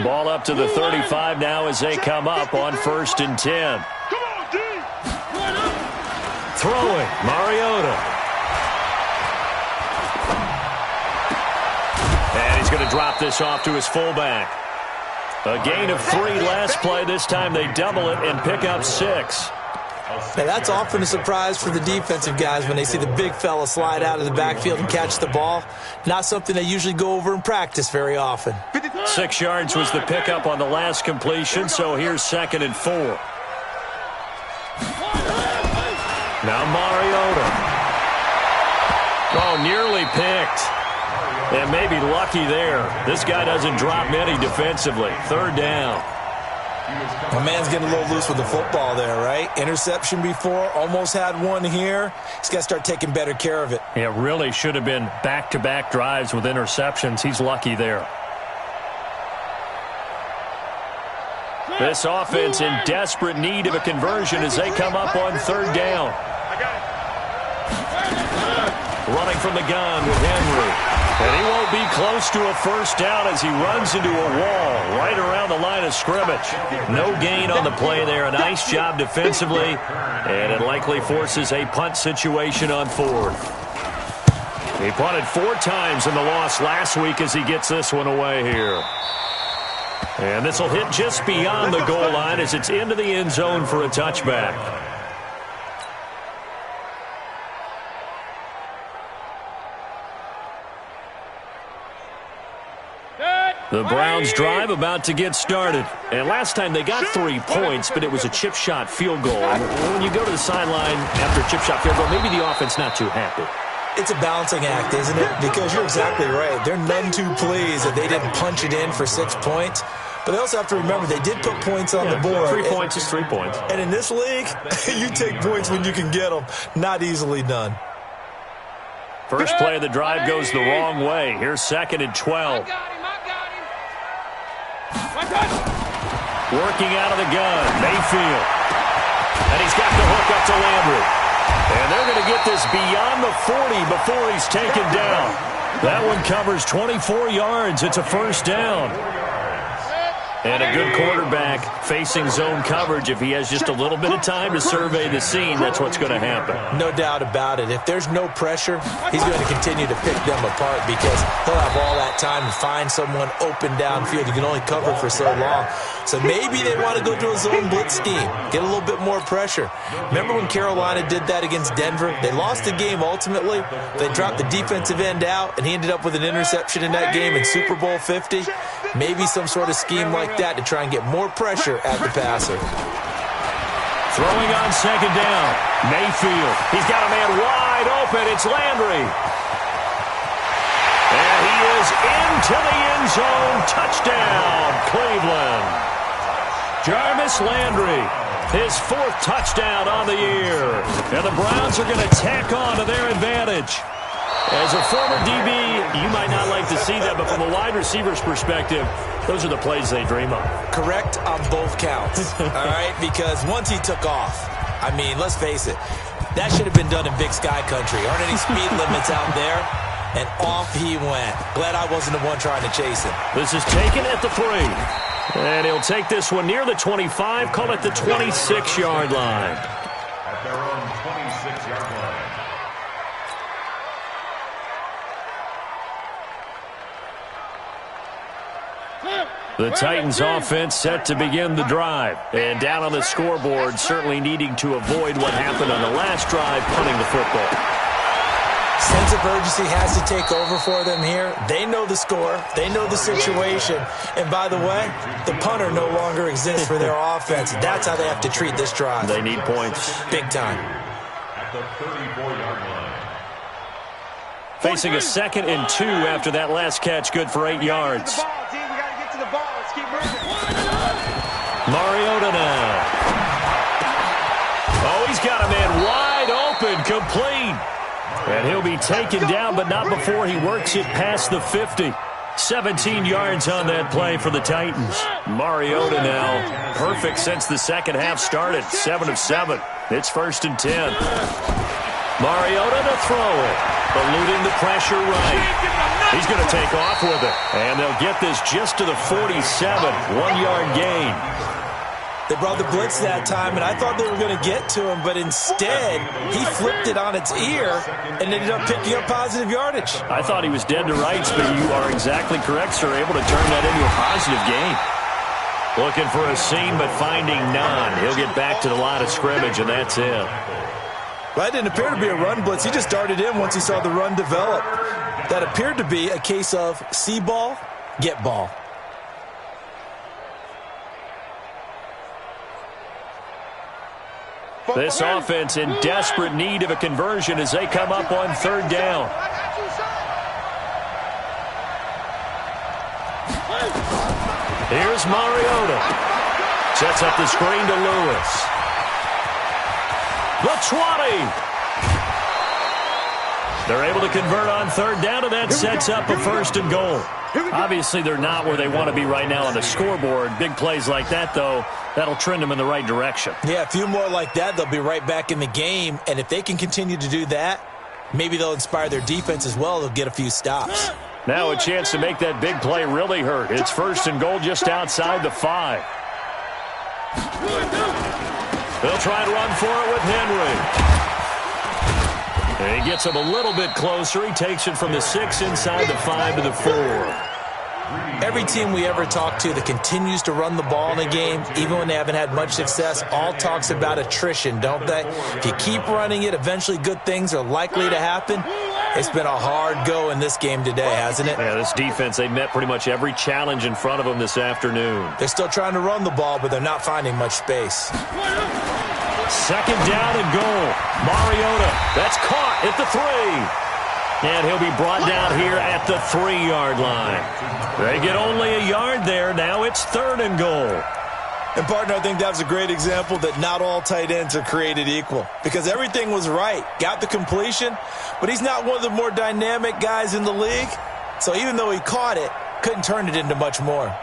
Ball up to the 35 now as they come up on 1st and 10. Throwing, Mariota. And he's going to drop this off to his fullback. A gain of 3 last play. This time they double it and pick up 6. Now, that's often a surprise for the defensive guys when they see the big fella slide out of the backfield and catch the ball. Not something they usually go over in practice very often. 6 yards was the pickup on the last completion, so here's 2nd and 4. Now Mariota. Oh, nearly picked. And maybe lucky there. This guy doesn't drop many defensively. 3rd down. My man's getting a little loose with the football there, right? Interception before, almost had one here. He's got to start taking better care of it. It really should have been back-to-back drives with interceptions. He's lucky there. This offense in desperate need of a conversion as they come up on 3rd down. Running from the gun with Henry. And he won't be close to a 1st down as he runs into a wall right around the line of scrimmage. No gain on the play there. A nice job defensively. And it likely forces a punt situation on 4th. He punted 4 times in the loss last week as he gets this one away here. And this will hit just beyond the goal line as it's into the end zone for a touchback. The Browns drive about to get started. And last time they got 3 points, but it was a chip shot field goal. And when you go to the sideline after a chip shot field goal, maybe the offense not too happy. It's a balancing act, isn't it? Because you're exactly right. They're none too pleased that they didn't punch it in for 6 points. But they also have to remember they did put points on the board. 3 points is 3 points. And in this league, you take points when you can get them. Not easily done. First play of the drive goes the wrong way. Here's 2nd and 12. Working out of the gun, Mayfield. And he's got the hook up to Landry. And they're going to get this beyond the 40 before he's taken down. That one covers 24 yards. It's a 1st down. And a good quarterback facing zone coverage. If he has just a little bit of time to survey the scene, that's what's going to happen. No doubt about it. If there's no pressure, he's going to continue to pick them apart because he'll have all that time to find someone open downfield. You can only cover for so long. So maybe they want to go to a zone blitz scheme, get a little bit more pressure. Remember when Carolina did that against Denver? They lost the game ultimately. They dropped the defensive end out, and he ended up with an interception in that game in Super Bowl 50. Maybe some sort of scheme like that to try and get more pressure at the passer. Throwing on 2nd down. Mayfield. He's got a man wide open. It's Landry. And he is into the end zone. Touchdown, Cleveland. Jarvis Landry, his 4th touchdown on the year. And the Browns are going to tack on to their advantage. As a former DB, you might not like to see that, but from a wide receiver's perspective, those are the plays they dream of. Correct on both counts, all right? Because once he took off, I mean, let's face it, that should have been done in Big Sky Country. Aren't any speed limits out there? And off he went. Glad I wasn't the one trying to chase him. This is taken at the 3. And he'll take this one near the 25, call it the 26-yard line. At their own 26-yard line. The Titans offense set to begin the drive. And down on the scoreboard, certainly needing to avoid what happened on the last drive, punting the football. Sense of urgency has to take over for them here. They know the score. They know the situation. And by the way, the punter no longer exists for their offense. That's how they have to treat this drive. They need points. Big time. At the 34-yard line. Facing a 2nd and 2 after that last catch, good for 8 yards. Mariota now. Oh, he's got a man wide open, complete. And he'll be taken down, but not before he works it past the 50. 17 yards on that play for the Titans. Mariota now, perfect since the second half started. 7 of 7. It's 1st and 10. Mariota to throw it. Eluding the pressure right. He's going to take off with it. And they'll get this just to the 47. 1-yard gain. They brought the blitz that time, and I thought they were going to get to him, but instead, he flipped it on its ear and ended up picking up positive yardage. I thought he was dead to rights, but you are exactly correct, sir. Able to turn that into a positive gain. Looking for a seam, but finding none. He'll get back to the line of scrimmage, and that's it. Well, that didn't appear to be a run blitz. He just darted in once he saw the run develop. That appeared to be a case of see ball, get ball. This offense in desperate need of a conversion as they come up on 3rd down. Here's Mariota. Sets up the screen to Lewis. The 20. They're able to convert on 3rd down, and that sets up a 1st and goal. Obviously, they're not where they want to be right now on the scoreboard. Big plays like that, though, that'll trend them in the right direction. Yeah, a few more like that, they'll be right back in the game. And if they can continue to do that, maybe they'll inspire their defense as well. They'll get a few stops. Now a chance to make that big play really hurt. It's 1st and goal just outside the 5. They'll try and run for it with Henry. And he gets him a little bit closer. He takes it from the 6 inside the 5 to the 4. Every team we ever talk to that continues to run the ball in a game, even when they haven't had much success, all talks about attrition, don't they? If you keep running it, eventually good things are likely to happen. It's been a hard go in this game today, hasn't it? Yeah, this defense, they met pretty much every challenge in front of them this afternoon. They're still trying to run the ball, but they're not finding much space. 2nd down and goal. Mariota, that's caught at the 3. And he'll be brought down here at the 3-yard line. They get only a yard there. Now it's 3rd and goal. And, partner, I think that was a great example that not all tight ends are created equal. Because everything was right. Got the completion, but he's not one of the more dynamic guys in the league. So even though he caught it, couldn't turn it into much more.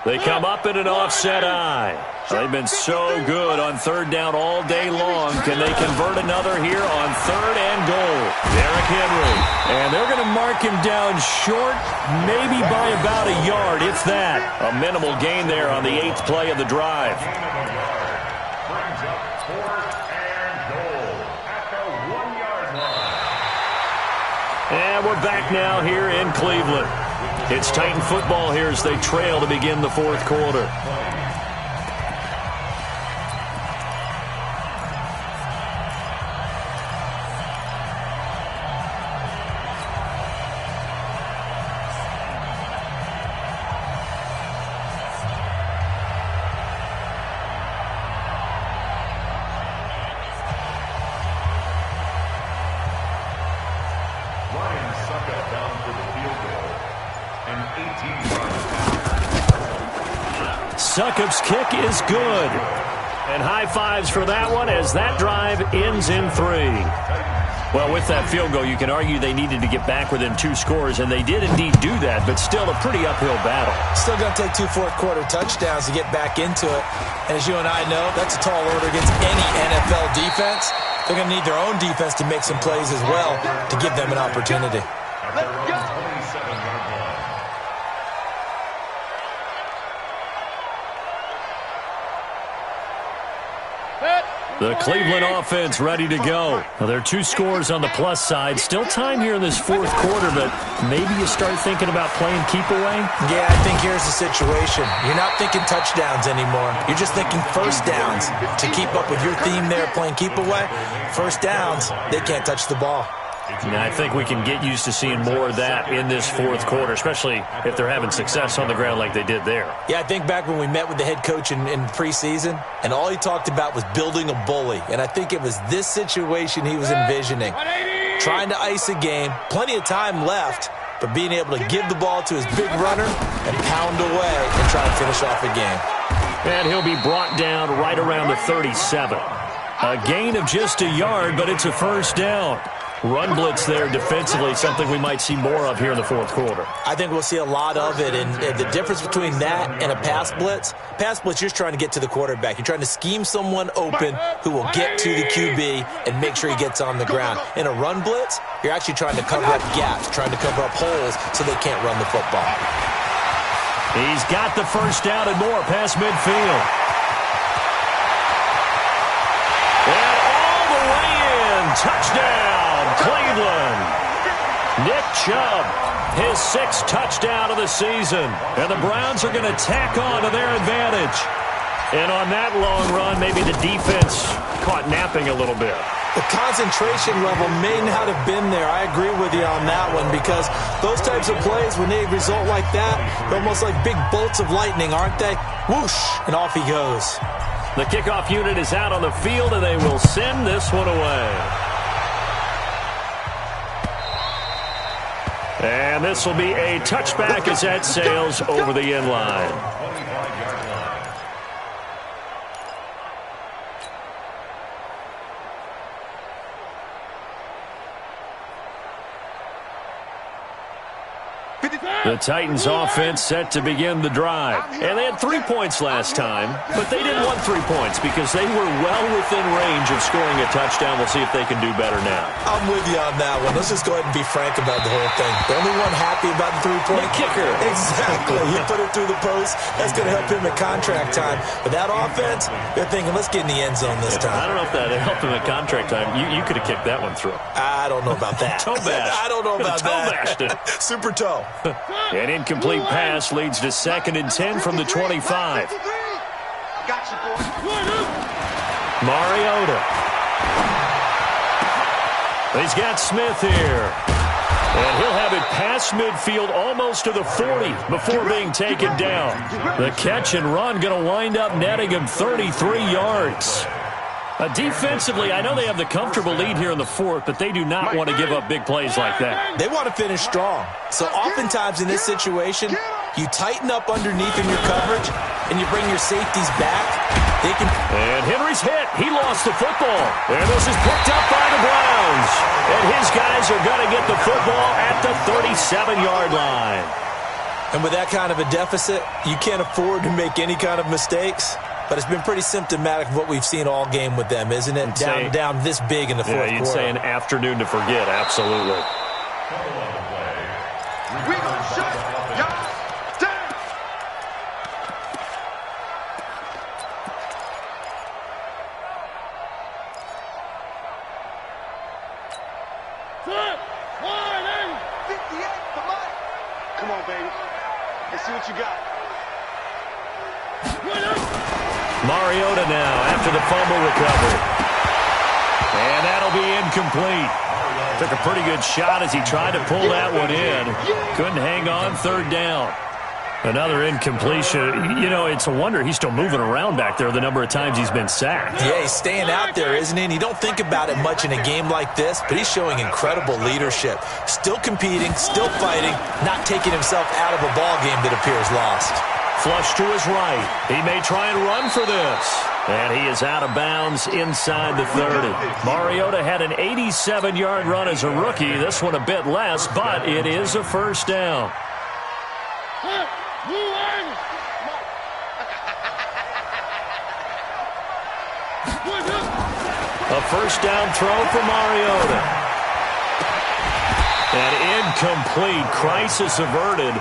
They come up in an offset eye. They've been so good on 3rd down all day long. Can they convert another here on 3rd and goal? Derrick Henry. And they're going to mark him down short, maybe by about a yard, if that. A minimal gain there on the 8th play of the drive. Brings up 4th and goal at the 1-yard line. And we're back now here in Cleveland. It's Titan football here as they trail to begin the 4th quarter. Ryan Suckup down for the field goal. An 18-yard Succop's kick is good. And high fives for that one as that drive ends in 3. Well, with that field goal, you can argue they needed to get back within 2 scores, and they did indeed do that, but still a pretty uphill battle. Still going to take 2 fourth-quarter touchdowns to get back into it. And as you and I know, that's a tall order against any NFL defense. They're going to need their own defense to make some plays as well to give them an opportunity. Let's go. 27-yard line. The Cleveland offense ready to go. Well, there are 2 scores on the plus side. Still time here in this fourth quarter, but maybe you start thinking about playing keep away? Yeah, I think here's the situation. You're not thinking touchdowns anymore. You're just thinking first downs. To keep up with your theme there, playing keep away, first downs, they can't touch the ball. And I think we can get used to seeing more of that in this fourth quarter, especially if they're having success on the ground like they did there. Yeah, I think back when we met with the head coach in preseason, and all he talked about was building a bully. And I think it was this situation he was envisioning. Trying to ice a game, plenty of time left, but being able to give the ball to his big runner and pound away and try to finish off a game. And he'll be brought down right around the 37. A gain of just a yard, but it's a first down. Run blitz there defensively, something we might see more of here in the fourth quarter. I think we'll see a lot of it, and the difference between that and a pass blitz, you're just trying to get to the quarterback. You're trying to scheme someone open who will get to the QB and make sure he gets on the ground. In a run blitz, you're actually trying to cover up gaps, trying to cover up holes so they can't run the football. He's got the first down and more past midfield. And all the way in, touchdown. Cleveland. Nick Chubb, his 6th touchdown of the season. And the Browns are going to tack on to their advantage. And on that long run, maybe the defense caught napping a little bit. The concentration level may not have been there. I agree with you on that one because those types of plays, when they result like that, they're almost like big bolts of lightning, aren't they? Whoosh, and off he goes. The kickoff unit is out on the field, and they will send this one away. And this will be a touchback as that sails over the end line. The Titans offense set to begin the drive. And they had 3 points last time, but they didn't want 3 points because they were well within range of scoring a touchdown. We'll see if they can do better now. I'm with you on that one. Let's just go ahead and be frank about the whole thing. The only one happy about the 3-point kicker. Exactly. He put it through the post. That's going to help him at contract time. But that offense, they're thinking, let's get in the end zone this time. I don't know if that helped him at contract time. You could have kicked that one through. I don't know about that. Toe bash. I don't know about that. Toe bashed it. Super toe. An incomplete pass leads to 2nd and 10 from the 25. Mariota. He's got Smith here. And he'll have it past midfield almost to the 40 before being taken down. The catch and run going to wind up netting him 33 yards. Defensively, I know they have the comfortable lead here in the fourth, but they do not want to give up big plays like that. They want to finish strong. So oftentimes in this situation, you tighten up underneath in your coverage, and you bring your safeties back. And Henry's hit. He lost the football. And this is picked up by the Browns. And his guys are going to get the football at the 37-yard line. And with that kind of a deficit, you can't afford to make any kind of mistakes. But it's been pretty symptomatic of what we've seen all game with them, isn't it? Down this big in the fourth quarter. Yeah, you'd say an afternoon to forget, absolutely. We gonna shut y'all down. Set, 58, come on, baby. Let's see what you got. Mariota now after the fumble recovery. And that'll be incomplete. Took a pretty good shot as he tried to pull that one in. Couldn't hang on, 3rd down. Another incompletion. You know, it's a wonder he's still moving around back there the number of times he's been sacked. Yeah, he's staying out there, isn't he? And you don't think about it much in a game like this, but he's showing incredible leadership. Still competing, still fighting, not taking himself out of a ball game that appears lost. Flush to his right. He may try and run for this. And he is out of bounds inside the 30. Mariota had an 87-yard run as a rookie. This one a bit less, but it is a first down. A first down throw for Mariota. An incomplete, crisis averted,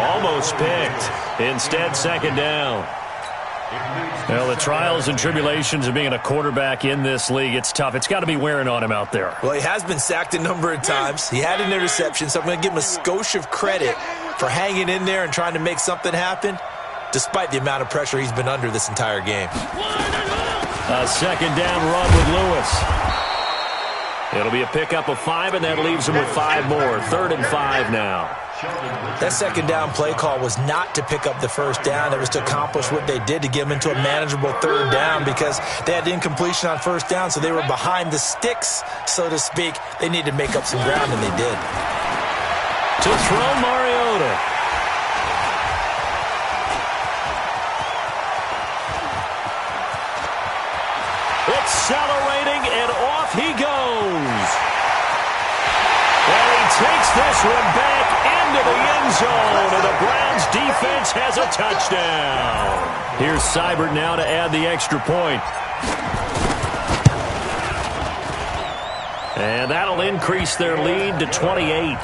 almost picked. Instead, 2nd down. Well, the trials and tribulations of being a quarterback in this league, it's tough. It's got to be wearing on him out there. Well, he has been sacked a number of times. He had an interception, so I'm going to give him a skosh of credit for hanging in there and trying to make something happen, despite the amount of pressure he's been under this entire game. A second down run with Lewis. It'll be a pickup of 5, and that leaves him with 5 more. 3rd and 5 now. That second down play call was not to pick up the first down. It was to accomplish what they did, to get them into a manageable 3rd down, because they had incompletion on first down, so they were behind the sticks, so to speak. They needed to make up some ground, and they did. To throw, Mariota. Accelerating, and off he goes. And he takes this one back into the end zone, and the Browns defense has a touchdown. Here's Seibert now to add the extra point. And that'll increase their lead to 28.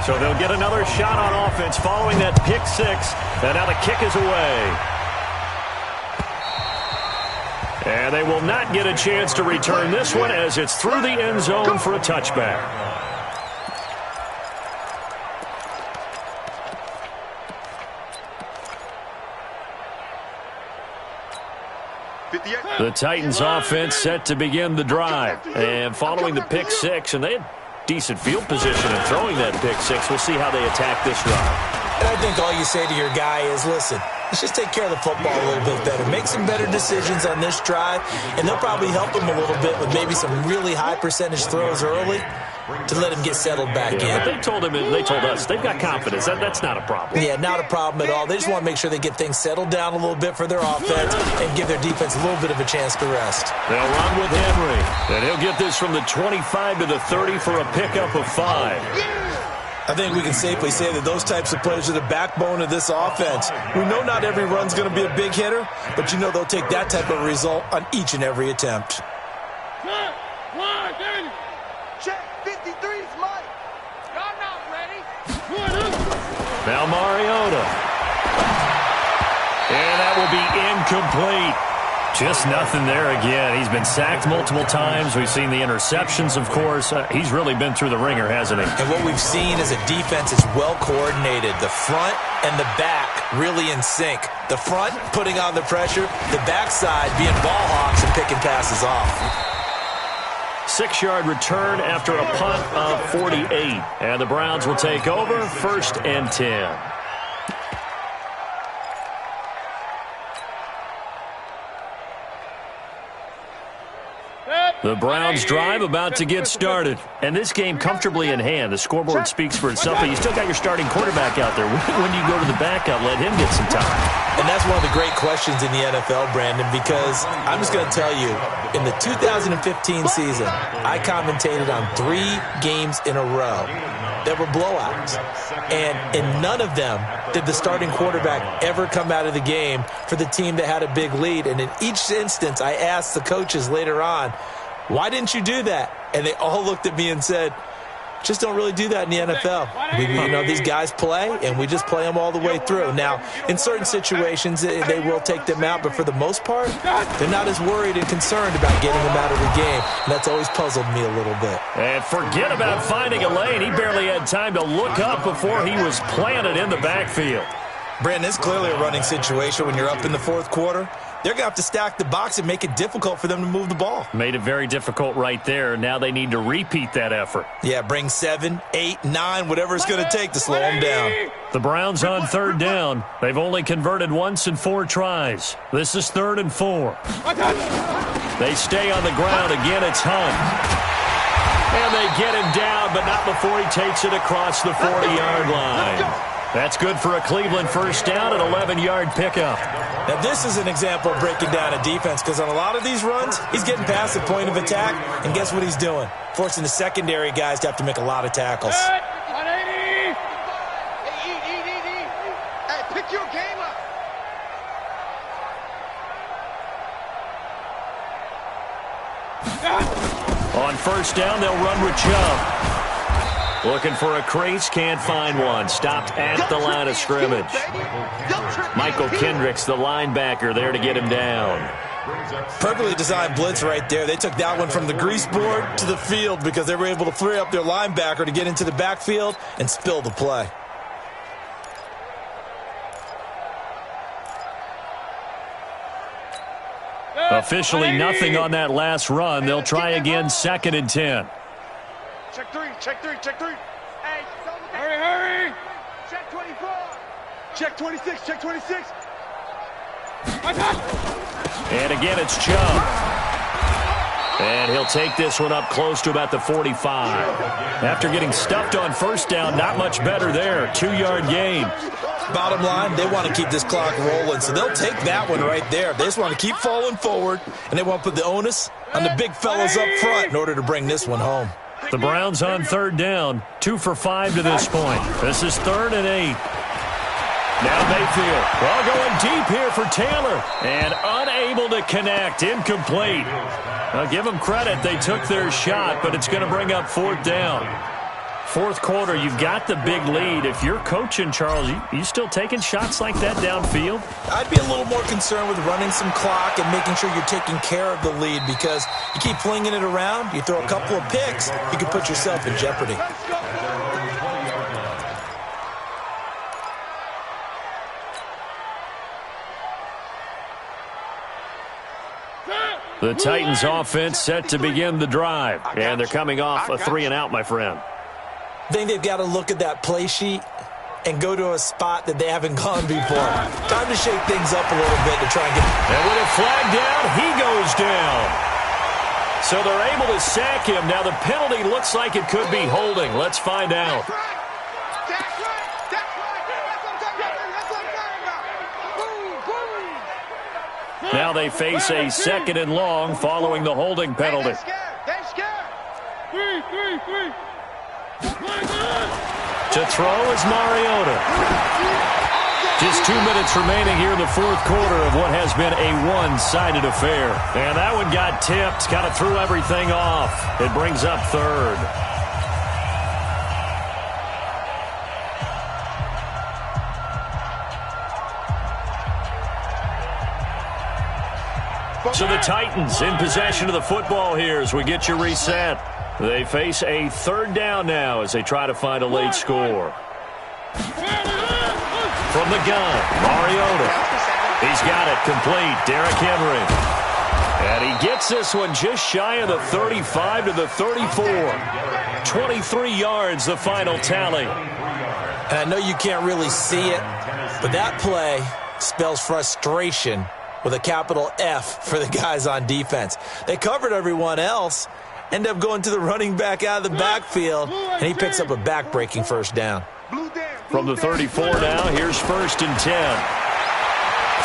So they'll get another shot on offense following that pick 6, and now the kick is away. And they will not get a chance to return this one as it's through the end zone for a touchback. The Titans offense set to begin the drive. And following the pick 6, and they had decent field position in throwing that pick 6. We'll see how they attack this drive. And I think all you say to your guy is, listen, let's just take care of the football a little bit better. Make some better decisions on this drive, and they'll probably help him a little bit with maybe some really high percentage throws early to let him get settled back in. But they told us, they've got confidence. That's not a problem. Yeah, not a problem at all. They just want to make sure they get things settled down a little bit for their offense and give their defense a little bit of a chance to rest. They'll run with Henry, and he'll get this from the 25 to the 30 for a pickup of 5. I think we can safely say that those types of plays are the backbone of this offense. We know not every run's going to be a big hitter, but you know they'll take that type of result on each and every attempt. Check 53's Mike. Y'all not ready. Now Mariota. And that will be incomplete. Just nothing there again. He's been sacked multiple times. We've seen the interceptions, of course. He's really been through the ringer, hasn't he? And what we've seen is a defense is well coordinated. The front and the back really in sync. The front putting on the pressure, the backside being ball hawks and picking passes off. 6-yard return after a punt of 48. And the Browns will take over 1st and 10. The Browns drive about to get started. And this game comfortably in hand. The scoreboard speaks for itself, but you still got your starting quarterback out there. When you go to the backup, let him get some time. And that's one of the great questions in the NFL, Brandon, because I'm just going to tell you, in the 2015 season, I commentated on 3 games in a row that were blowouts. And in none of them did the starting quarterback ever come out of the game for the team that had a big lead. And in each instance, I asked the coaches later on, why didn't you do that? And they all looked at me and said, just don't really do that in the NFL. These guys play, and we just play them all the way through. Now, in certain situations, they will take them out, but for the most part, they're not as worried and concerned about getting them out of the game, and that's always puzzled me a little bit. And forget about finding a lane. He barely had time to look up before he was planted in the backfield. Brandon, it's clearly a running situation when you're up in the 4th quarter. They're going to have to stack the box and make it difficult for them to move the ball. Made it very difficult right there. Now they need to repeat that effort. Yeah, bring 7, 8, 9, whatever it's going to take to slow them down. The Browns on 3rd down. They've only converted once in 4 tries. This is 3rd and 4. They stay on the ground. Again, it's Hunt. And they get him down, but not before he takes it across the 40-yard line. That's good for a Cleveland first down, an 11-yard pickup. Now, this is an example of breaking down a defense, because on a lot of these runs, he's getting past the point of attack, and guess what he's doing? Forcing the secondary guys to have to make a lot of tackles. Hey, pick your game up. On first down, they'll run with Chubb. Looking for a crease, can't find one. Stopped at the line of scrimmage. Michael Kendricks, the linebacker, there to get him down. Perfectly designed blitz right there. They took that one from the grease board to the field because they were able to free up their linebacker to get into the backfield and spill the play. Officially nothing on that last run. They'll try again, 2nd and 10. Check three, check three, check three. Hey, hurry! Check 24. Check 26, check 26. And again, it's Chubb. And he'll take this one up close to about the 45. After getting stuffed on first down, not much better there. 2-yard gain. Bottom line, they want to keep this clock rolling, so they'll take that one right there. They just want to keep falling forward, and they want to put the onus on the big fellas up front in order to bring this one home. The Browns on 3rd down, 2 for 5 to this point. This is 3rd and 8. Now Mayfield, well, going deep here for Taylor, and unable to connect, incomplete. I'll give them credit, they took their shot, but it's going to bring up 4th down. 4th quarter, you've got the big lead. If you're coaching, Charles, you still taking shots like that downfield? I'd be a little more concerned with running some clock and making sure you're taking care of the lead, because you keep flinging it around, you throw a couple of picks, you can put yourself in jeopardy. The Titans offense set to begin the drive, and they're coming off a 3-and-out, my friend. I think they've got to look at that play sheet and go to a spot that they haven't gone before. Time to shake things up a little bit to try and get... And with a flag down, he goes down. So they're able to sack him. Now the penalty looks like it could be holding. Let's find out. Now they face a 2nd and long following the holding penalty. To throw is Mariota. Just 2 minutes remaining here in the 4th quarter of what has been a one-sided affair. And that one got tipped, kind of threw everything off. It brings up 3rd. So the Titans in possession of the football here as we get you reset. They face a 3rd down now as they try to find a late score. From the gun, Mariota. He's got it complete. Derrick Henry. And he gets this one just shy of the 35 to the 34. 23 yards, the final tally. And I know you can't really see it, but that play spells frustration with a capital F for the guys on defense. They covered everyone else, end up going to the running back out of the backfield, and he picks up a back-breaking 1st down. From the 34 now, here's 1st and 10.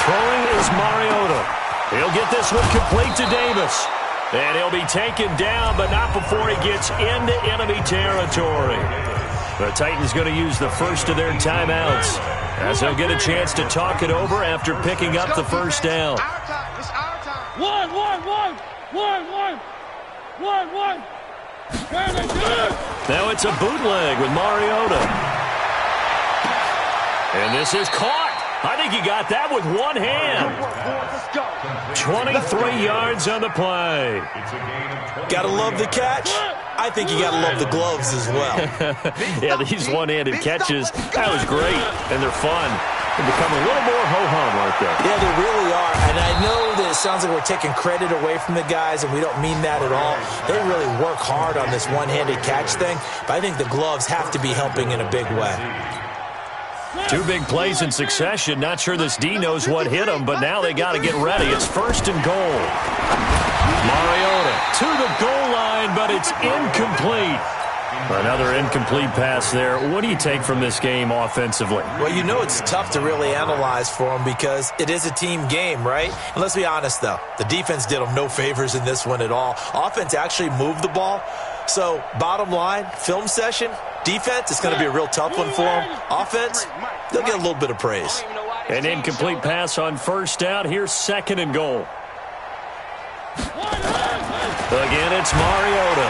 Throwing is Mariota. He'll get this one complete to Davis. And he'll be taken down, but not before he gets into enemy territory. The Titans going to use the first of their timeouts as they'll get a chance to talk it over after picking up the 1st down. Now it's a bootleg with Mariota. And this is caught. I think he got that with one hand. 23 yards on the play. Gotta love the catch. I think you gotta love the gloves as well. Yeah, these one-handed catches, that was great, and they're fun. They become a little more ho-hum, aren't they? Yeah, they really are. And I know that it sounds like we're taking credit away from the guys, and we don't mean that at all. They really work hard on this one-handed catch thing, but I think the gloves have to be helping in a big way. 2 big plays in succession. Not sure this D knows what hit him, but now they got to get ready. It's 1st and goal. Mariota to the goal line, but it's incomplete. Another incomplete pass there. What do you take from this game offensively? Well, you know it's tough to really analyze for them because it is a team game, right? And let's be honest, though. The defense did them no favors in this one at all. Offense actually moved the ball. So, bottom line, film session, defense, it's going to be a real tough one for them. Offense, they'll get a little bit of praise. An incomplete pass on 1st down. Here's 2nd and goal. Again, it's Mariota.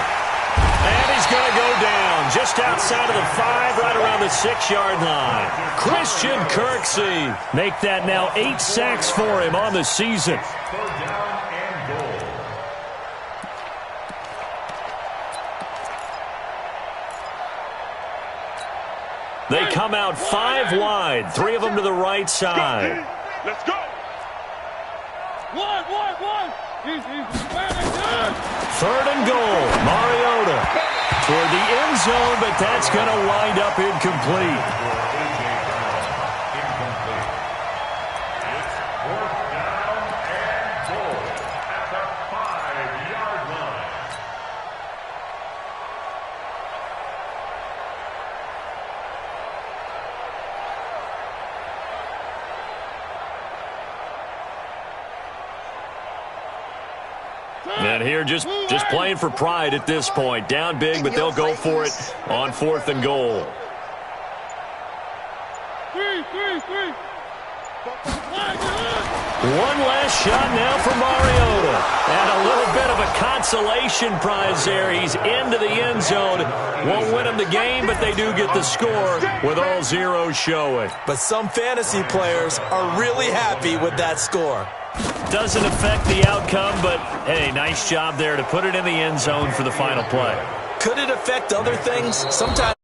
And he's going to go down just outside of the 5, right around the 6-yard line. Christian Kirksey. Make that now 8 sacks for him on the season. Third down and goal. They come out 5 wide, 3 of them to the right side. Let's go. One. Third and goal. Mariota toward the end zone, but that's going to wind up incomplete. Incomplete. It's fourth down and goal at the 5-yard line. And here just playing for pride at this point. Down big, but they'll go for it on 4th and goal. Three. One last shot now for Mariota. And a little bit of a consolation prize there. He's into the end zone. Won't win him the game, but they do get the score with all zeros showing. But some fantasy players are really happy with that score. Doesn't affect the outcome, but, hey, nice job there to put it in the end zone for the final play. Could it affect other things? Sometimes